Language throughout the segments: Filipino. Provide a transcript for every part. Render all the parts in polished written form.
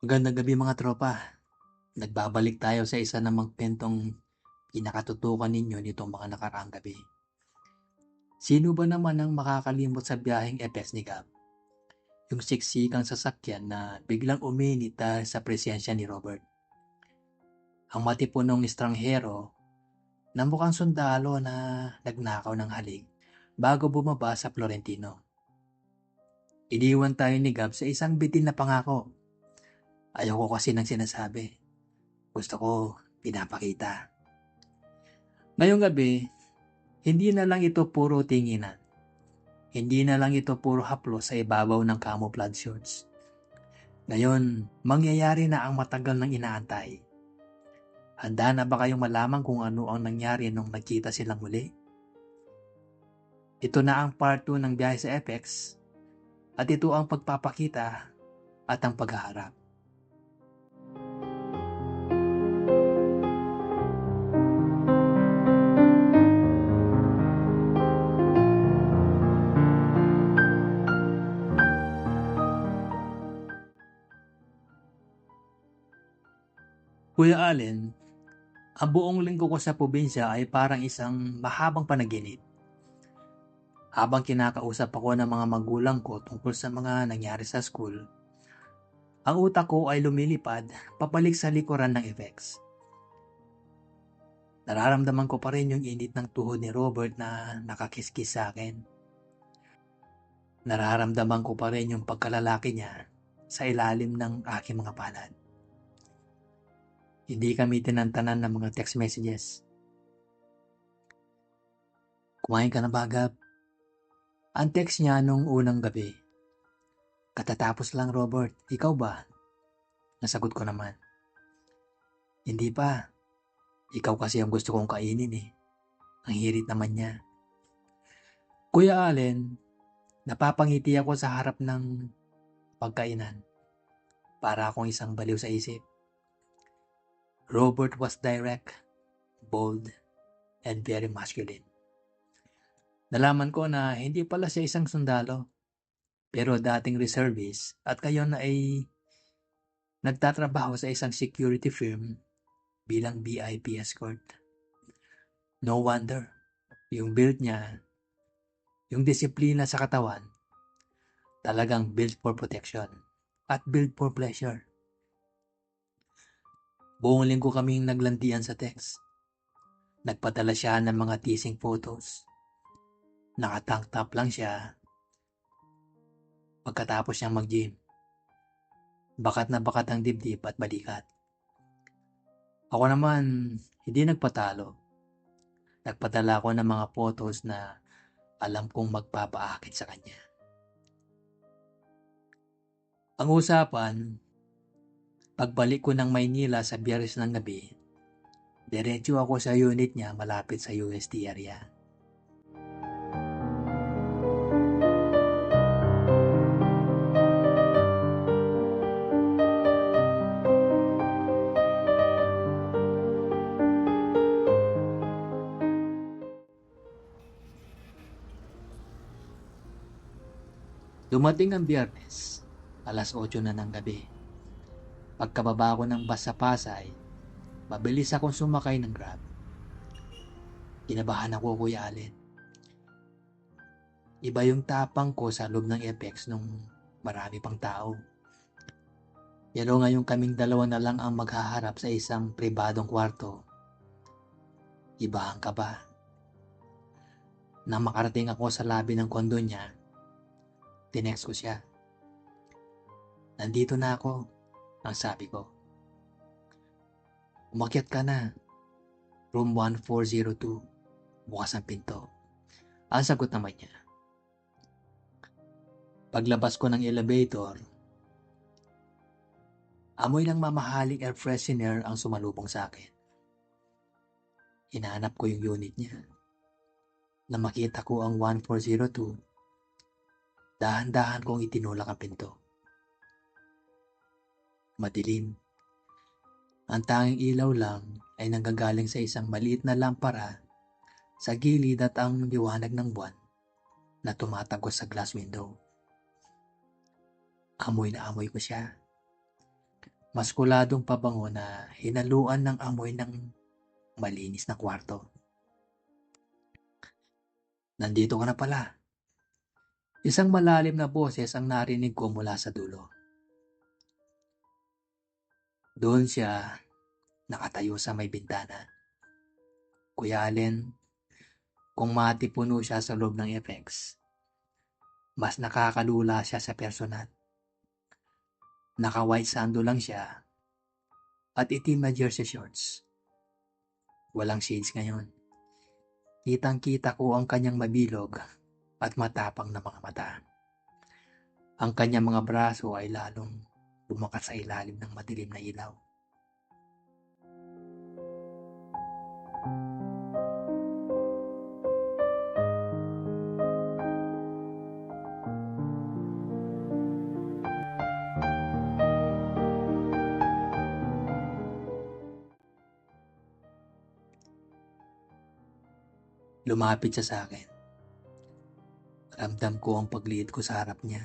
Magandang gabi mga tropa. Nagbabalik tayo sa isa namang kwentong pinakatutukan ninyo nitong mga nakaraang gabi. Sino ba naman ang makakalimot sa biyaheng Epes ni Gab? Yung siksikang sasakyan na biglang uminit dahil sa presensya ni Robert. Ang matipunong estranghero na mukhang sundalo na nagnakaw ng halik bago bumaba sa Florentino. Iniwan tayo ni Gab sa isang bitin na pangako. Ayoko kasi ng sinasabi. Gusto ko pinapakita. Ngayong gabi, hindi na lang ito puro tinginan. Hindi na lang ito puro haplos sa ibabaw ng camouflage shorts. Ngayon, mangyayari na ang matagal nang inaantay. Handa na ba kayong malaman kung ano ang nangyari nung nagkita silang muli? Ito na ang part 2 ng biyahe sa FX at ito ang pagpapakita at ang paghaharap. Kuya Allen, ang buong linggo ko sa probinsya ay parang isang mahabang panaginip. Habang kinakausap ako ng mga magulang ko tungkol sa mga nangyari sa school, ang utak ko ay lumilipad papalik sa likuran ng effects. Nararamdaman ko pa rin yung init ng tuhod ni Robert na nakakiskis sa akin. Nararamdaman ko pa rin yung pagkalalaki niya sa ilalim ng aking mga palad. Hindi kami tinantanan ng mga text messages. Kumain ka na ba, Gab? Ang text niya nung unang gabi. Katatapos lang, Robert. Ikaw ba? Nasagot ko naman. Hindi pa. Ikaw kasi ang gusto kong kainin eh. Ang hirit naman niya. Kuya Allen, napapangiti ako sa harap ng pagkainan. Para akong isang baliw sa isip. Robert was direct, bold, and very masculine. Nalaman ko na hindi pala siya isang sundalo, pero dating reservist at ngayon ay nagtatrabaho sa isang security firm bilang VIP escort. No wonder, yung build niya, yung disiplina sa katawan, talagang built for protection at built for pleasure. Buong linggo kaming naglantian sa text. Nagpadala siya ng mga teasing photos. Nakatank top lang siya pagkatapos niyang mag-gym. Bakat na bakat ang dibdib at balikat. Ako naman, hindi nagpatalo. Nagpadala ako ng mga photos na alam kong magpapaakit sa kanya. Ang usapan, pagbalik ko ng Maynila sa Biyernes ng gabi, diretso ako sa unit niya malapit sa UST area. Dumating ang Biyernes, alas 8 na ng gabi. Pagkababa ko ng bus sa Pasay, mabilis akong sumakay ng Grab. Kinabahan ako, Kuya Allen. Iba yung tapang ko sa loob ng Apex nung marami pang tao. Pero ngayong kaming dalawa na lang ang maghaharap sa isang pribadong kwarto. Iba ang kaba. Nang makarating ako sa labi ng kondo niya, tinext ko siya. Nandito na ako, ang sabi ko. Umakyat ka na. Room 1402. Bukas ang pinto. Ang sagot naman niya. Paglabas ko ng elevator, amoy ng mamahaling air freshener ang sumalubong sa akin. Hinahanap ko yung unit niya. Na makita ko ang 1402, dahan-dahan kong itinulak ang pinto. Madilim. Ang tanging ilaw lang ay nanggagaling sa isang maliit na lampara sa gilid at ang liwanag ng buwan na tumatagos sa glass window. Amoy na amoy ko siya. maskuladong pabango na hinaluan ng amoy ng malinis na kwarto. Nandito ka na pala. Isang malalim na boses ang narinig ko mula sa dulo. Doon siya nakatayo sa may bintana. Kuya Allen, kung matipuno siya sa loob ng FX, mas nakakalula siya sa personal. Naka-white sando lang siya at itim na jersey shorts. Walang shades ngayon. Kitang-kita ko ang kanyang mabilog at matapang na mga mata. Ang kanyang mga braso ay lalong lumakas sa ilalim ng madilim na ilaw. Lumapit siya sa akin. Ramdam ko ang pagliit ko sa harap niya.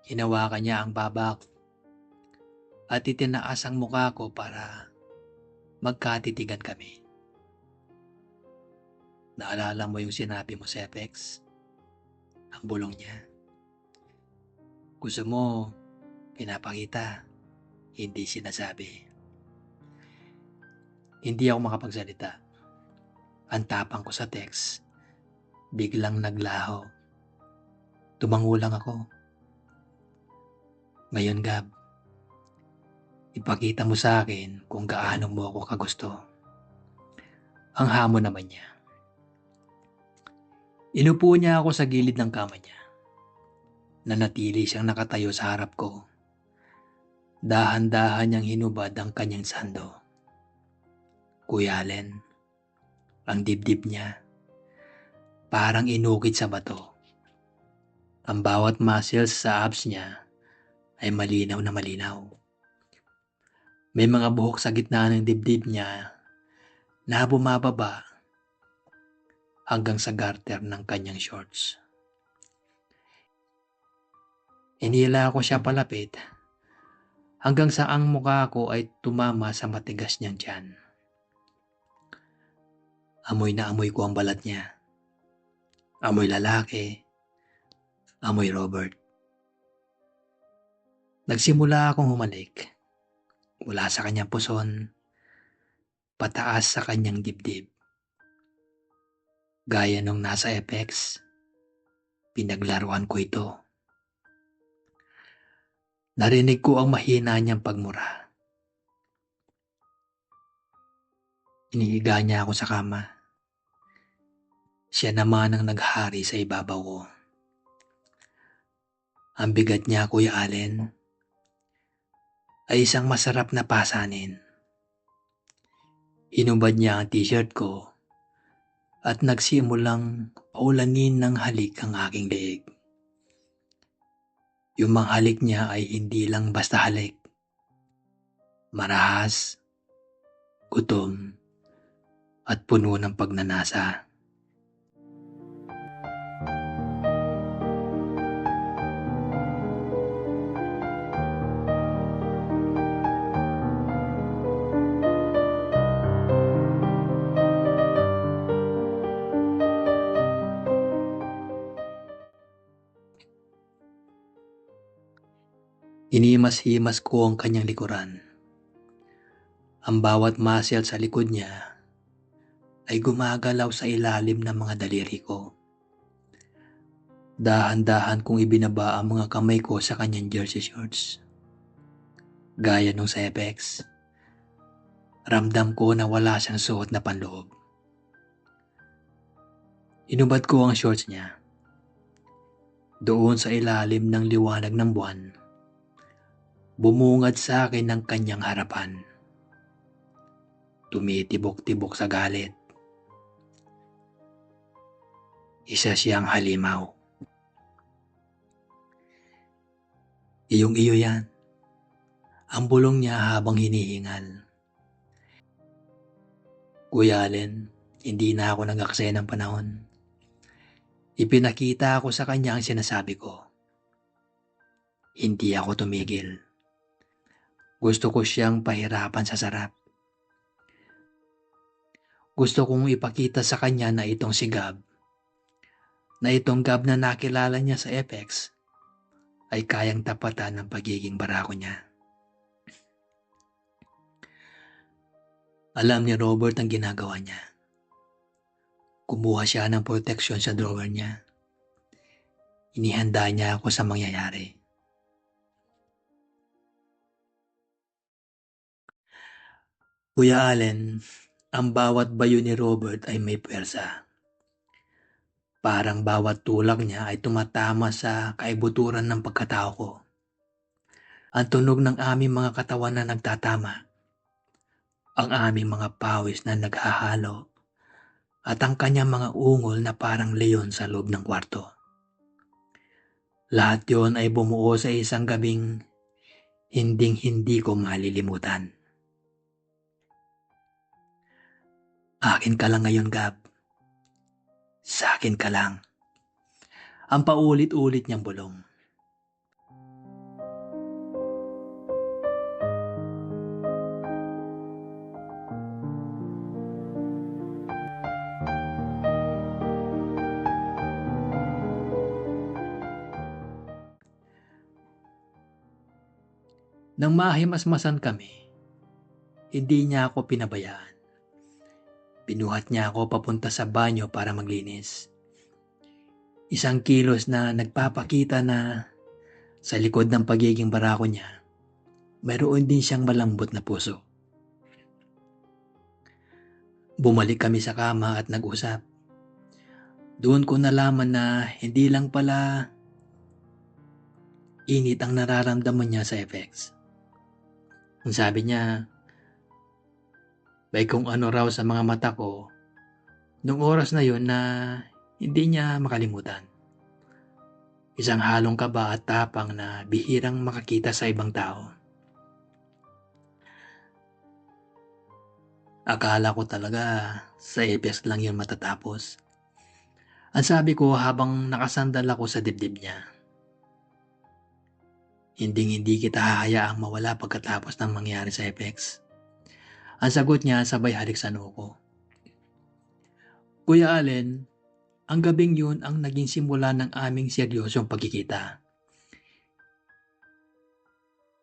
Hinawakan niya ang baba ko at itinaas ang mukha ko para magkatitigan kami. Naalala mo yung sinabi mo sa FX? Ang bulong niya. Gusto mo, pinapakita, hindi sinasabi. Hindi ako makapagsalita. Ang tapang ko sa text, biglang naglaho. Tumango lang ako. Ngayon, Gab, ipakita mo sa akin kung gaano mo ako kagusto. Ang hamon naman niya. Inupo niya ako sa gilid ng kama niya. Nanatili siyang nakatayo sa harap ko. Dahan-dahan niyang hinubad ang kanyang sando. Kuya Allen, ang dibdib niya, parang inukit sa bato. Ang bawat muscles sa abs niya ay malinaw na malinaw. May mga buhok sa gitna ng dibdib niya na bumababa hanggang sa garter ng kanyang shorts. Inila ko siya palapit hanggang sa ang mukha ko ay tumama sa matigas niyang tiyan. Amoy na amoy ko ang balat niya. Amoy lalaki. Amoy Robert. Nagsimula akong humalik. Mula sa kanyang puson, pataas sa kanyang dibdib. Gaya nung nasa FX, pinaglaruan ko ito. Narinig ko ang mahina niyang pagmura. Inihiga niya ako sa kama. Siya naman ang naghari sa ibabaw ko. Ang bigat niya, Kuya Allen, ay isang masarap na pasanin. Inubad niya ang t-shirt ko at nagsimulang paulanin ng halik ang aking leeg. Yung mga halik niya ay hindi lang basta halik. Marahas, gutom, at puno ng pagnanasa. Inimas-himas ko ang kanyang likuran. Ang bawat muscle sa likod niya ay gumagalaw sa ilalim ng mga daliri ko. Dahan-dahan kong ibinaba ang mga kamay ko sa kanyang jersey shorts. Gaya nung sa FX, ramdam ko na wala siyang suot na panloob. Inubad ko ang shorts niya. Doon sa ilalim ng liwanag ng buwan, bumungad sa akin ng kanyang harapan. Tumitibok-tibok sa galit. Isa siyang halimaw. Iyong-iyo yan. Ang bulong niya habang hinihingal. Kuya Allen, hindi na ako nag-aksaya ng panahon. Ipinakita ko sa kanya ang sinasabi ko. Hindi ako tumigil. Gusto ko siyang pahirapan sa sarap. Gusto kong ipakita sa kanya na itong si Gab, na itong Gab na nakilala niya sa FX ay kayang tapatan ng pagiging barako niya. Alam ni Robert ang ginagawa niya. Kumuha siya ng proteksyon sa drawer niya. Inihanda niya ako sa mangyayari. Kuya Allen, ang bawat bayo ni Robert ay may puwersa. Parang bawat tulak niya ay tumatama sa kaibuturan ng pagkatao ko. Ang tunog ng aming mga katawan na nagtatama. Ang aming mga pawis na naghahalo. At ang kanyang mga ungol na parang leon sa loob ng kwarto. Lahat yon ay bumuo sa isang gabing hinding-hindi ko malilimutan. Akin ka lang ngayon, Gab. Sa akin ka lang. Ang paulit-ulit niyang bulong. Nang mahimasmasan kami, hindi niya ako pinabayaan. Pinuhat niya ako papunta sa banyo para maglinis. Isang kilos na nagpapakita na sa likod ng pagiging barako niya, mayroon din siyang malambot na puso. Bumalik kami sa kama at nag-usap. Doon ko nalaman na hindi lang pala init ang nararamdaman niya sa FX. Ang sabi niya, may kung ano raw sa mga mata ko nung oras na yon na hindi niya makalimutan. Isang halong kaba at tapang na bihirang makakita sa ibang tao. Akala ko talaga sa FX lang yun matatapos. Ang sabi ko habang nakasandal ako sa dibdib niya. Hindi kita hahayaang mawala pagkatapos ng mangyari sa FX. Ang sagot niya sabay halik sa noo ko. Kuya Allen, ang gabing yun ang naging simula ng aming seryosong pagkikita.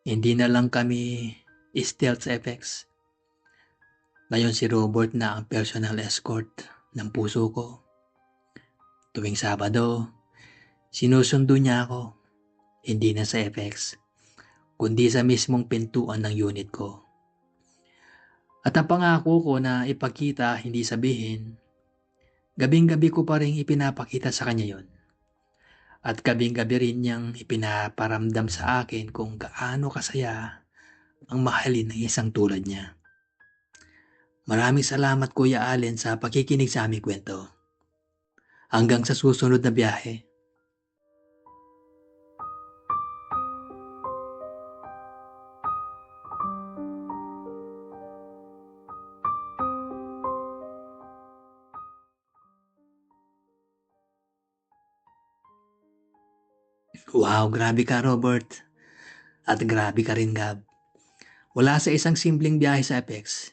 Hindi na lang kami stealth sa FX. Ngayon si Robert na ang personal escort ng puso ko. Tuwing Sabado, sinusundo niya ako. Hindi na sa FX, kundi sa mismong pintuan ng unit ko. At ang pangako ko na ipakita, hindi sabihin, gabing-gabi ko pa rin ipinapakita sa kanya yon. At gabing-gabi rin niyang ipinaparamdam sa akin kung gaano kasaya ang mahalin ng isang tulad niya. Maraming salamat Kuya Allen sa pakikinig sa aming kwento. Hanggang sa susunod na biyahe. Wow, grabe ka Robert. At grabe ka rin Gab. Wala sa isang simpleng biyahe sa FX,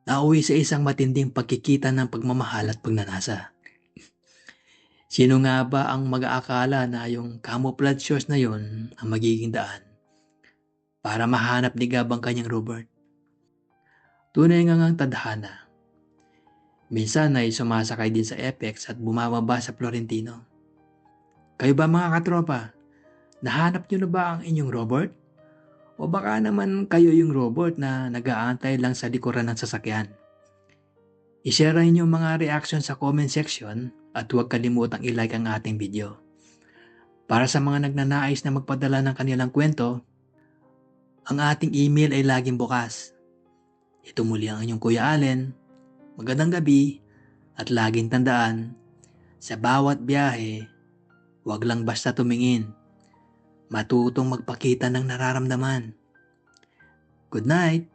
nauwi sa isang matinding pagkikita ng pagmamahal at pagnanasa. Sino nga ba ang mag-aakala na yung camouflage shorts na yon ang magiging daan para mahanap ni Gab ang kanyang Robert? Tunay nga ngang tadhana. Minsan ay sumasakay din sa FX at bumababa sa Florentino. Kayo ba mga katropa? Nahanap nyo na ba ang inyong Robert? O baka naman kayo yung Robert na nag-aantay lang sa likuran ng sasakyan? I-share niyo mga reaction sa comment section at huwag kalimutang i-like ang ating video. Para sa mga nagnanais na magpadala ng kanilang kwento, ang ating email ay laging bukas. Ito muli ang inyong Kuya Allen. Magandang gabi at laging tandaan, sa bawat biyahe, huwag lang basta tumingin. Matutong magpakita ng nararamdaman. Good night!